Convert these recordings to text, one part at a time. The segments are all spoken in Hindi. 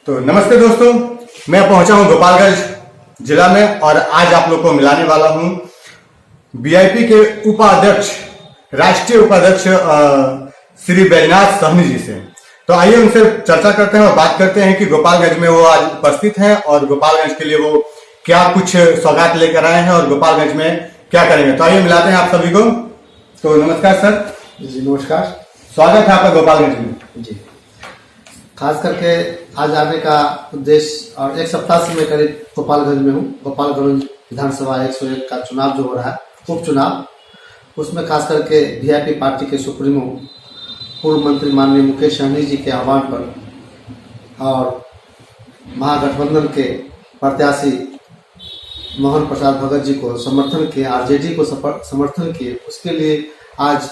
तो नमस्ते दोस्तों, मैं पहुंचा हूं गोपालगंज जिला में और आज आप लोग को मिलाने वाला हूं बीआईपी के उपाध्यक्ष, राष्ट्रीय उपाध्यक्ष श्री बैजनाथ सहनी जी से। तो आइए उनसे चर्चा करते हैं और बात करते हैं कि गोपालगंज में वो आज उपस्थित हैं और गोपालगंज के लिए वो क्या कुछ सौगात लेकर आए हैं और गोपालगंज में क्या करेंगे। तो आइए मिलाते हैं आप सभी को। तो नमस्कार सर। जी नमस्कार, स्वागत है आपका गोपालगंज में। जी खास करके आज आने का उद्देश्य, और एक सप्ताह से मैं करीब गोपालगंज में हूँ। गोपालगंज विधानसभा 101 का चुनाव जो हो रहा है, उपचुनाव, उसमें खास करके वीआईपी पार्टी के सुप्रीमो पूर्व मंत्री माननीय मुकेश सहनी जी के आह्वान पर और महागठबंधन के प्रत्याशी मोहन प्रसाद भगत जी को समर्थन किए, आरजेडी को समर्थन किए, उसके लिए आज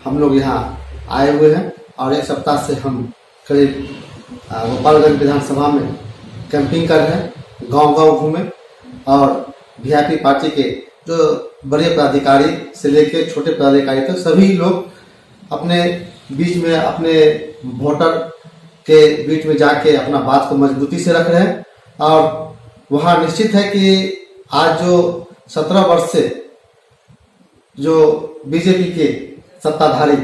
हम लोग यहाँ आए हुए हैं। और एक सप्ताह से हम करीब गोपालगंज विधानसभा में कैंपिंग कर रहे हैं, गांव-गांव घूमे और वीआईपी पार्टी के जो बड़े पदाधिकारी से लेकर छोटे पदाधिकारी तक सभी लोग अपने बीच में, अपने वोटर के बीच में जाके अपना बात को मजबूती से रख रहे हैं। और वहाँ निश्चित है कि आज जो 17 वर्ष से जो बीजेपी के सत्ताधारी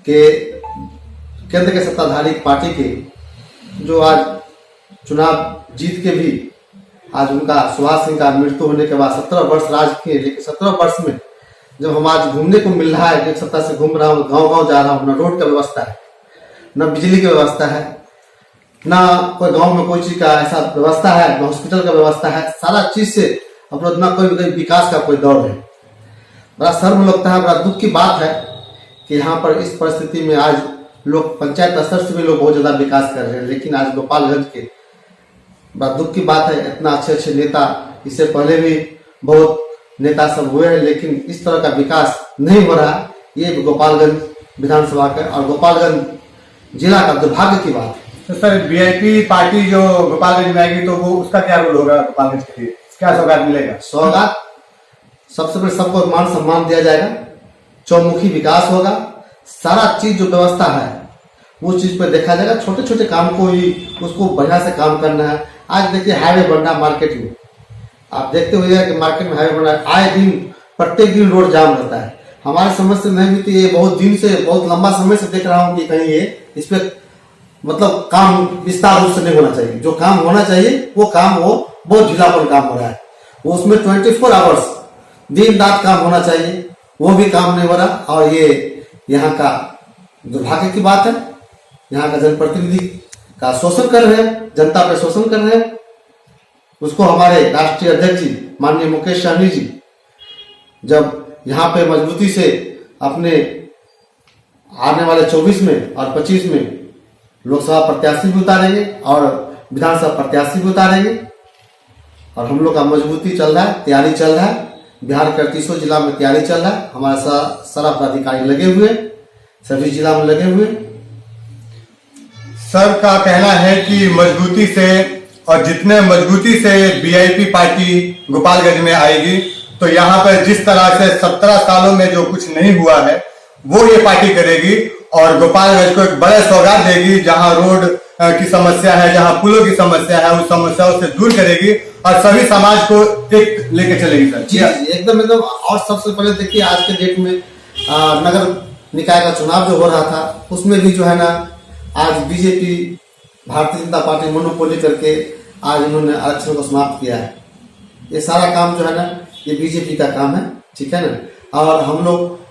के केंद्र के सत्ताधारी पार्टी के जो आज चुनाव जीत के भी आज उनका सुभाष सिंह का मृत्यु होने के बाद 17 वर्ष राज किए, लेकिन 17 वर्ष में जब हम आज घूमने को मिल रहा है, एक सप्ताह से घूम रहा हूँ, गांव-गांव जा रहा हूँ, न रोड का व्यवस्था है, न बिजली की व्यवस्था है, ना कोई गांव में कोई चीज का ऐसा व्यवस्था है, न हॉस्पिटल का व्यवस्था है, सारा चीज से अवरोध, ना कोई विकास का कोई दौर है। बड़ा शर्म लगता है, बड़ा दुख की बात है कि यहाँ पर इस परिस्थिति में आज लोग पंचायत स्तर से भी लोग बहुत ज्यादा विकास कर रहे हैं, लेकिन आज गोपालगंज के बड़ा दुख की बात है, इतना अच्छे अच्छे नेता, इससे पहले भी बहुत नेता सब हुए हैं, लेकिन इस तरह का विकास नहीं हो रहा। ये गोपालगंज विधानसभा का और गोपालगंज जिला का दुर्भाग्य की बात है। तो सर, वीआईपी पार्टी जो गोपालगंज में आएगी तो वो उसका क्या रोल होगा गोपालगंज के लिए? क्या सौगात मिलेगा? सौगात सबसे पहले सबको मान सम्मान दिया जाएगा, चौमुखी विकास होगा, सारा चीज जो व्यवस्था है वो चीज पर देखा जाएगा। छोटे छोटे काम को ही उसको बढ़िया से काम करना है। आज देखिए हाईवे बन रहा मार्केट में, आप देखते हुए कि मार्केट में हाईवे बन रहा है, आए दिन प्रत्येक दिन रोड जाम रहता है। हमारी समझ से नहीं बीती, ये बहुत दिन से, बहुत लंबा समय से देख रहा हूँ कि कहीं ये इस पे मतलब काम विस्तार रूप से नहीं होना चाहिए। जो काम होना चाहिए वो काम वो बहुत ढीलापन काम हो रहा है। वो उसमें 24 आवर्स दिन रात काम होना चाहिए, वो भी काम नहीं हो रहा। और ये यहाँ का दुर्भाग्य की बात है। यहाँ का जनप्रतिनिधि का शोषण कर रहे हैं, जनता पे शोषण कर रहे हैं। उसको हमारे राष्ट्रीय अध्यक्ष जी माननीय मुकेश सहनी जी जब यहाँ पे मजबूती से अपने आने वाले 24 में और 25 में लोकसभा प्रत्याशी भी उतारेंगे और विधानसभा प्रत्याशी भी उतारेंगे, और हम लोग का मजबूती चल रहा है, तैयारी चल रहा है। बिहार के 38 जिला में तैयारी चल रहा है। हमारे सारा पदाधिकारी लगे हुए, सभी जिला में लगे हुए। सर का कहना है कि मजबूती से, और जितने मजबूती से बीआईपी पार्टी गोपालगंज में आएगी तो यहाँ पर जिस तरह से 17 सालों में जो कुछ नहीं हुआ है वो ये पार्टी करेगी और गोपालगंज को एक बड़े सौगात देगी। जहाँ रोड की समस्या है, जहाँ पुलों की समस्या है, उस समस्याओं से दूर करेगी और सभी समाज को एक लेके चलेगी। सर जी एकदम एकदम। और सबसे पहले देखिए, आज के डेट में नगर निकाय का चुनाव जो हो रहा था उसमें भी जो है ना, आज BJP Bharatiya Janata party monopoly करके आज इन्होंने आरक्षण को समाप्त किया है। ये सारा काम जो है ना, ये बीजेपी का काम है, ठीक है ना। और हम लोग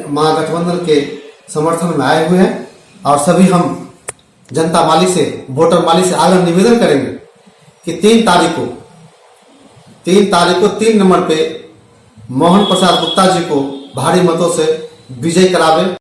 महागठबंधन के समर्थन में आए हुए हैं और सभी हम जनता माली से, वोटर माली से आग्रह निवेदन करेंगे कि 3 तारीख को 3 नंबर पे मोहन प्रसाद गुप्ता जी को भारी मतों से विजय करावे।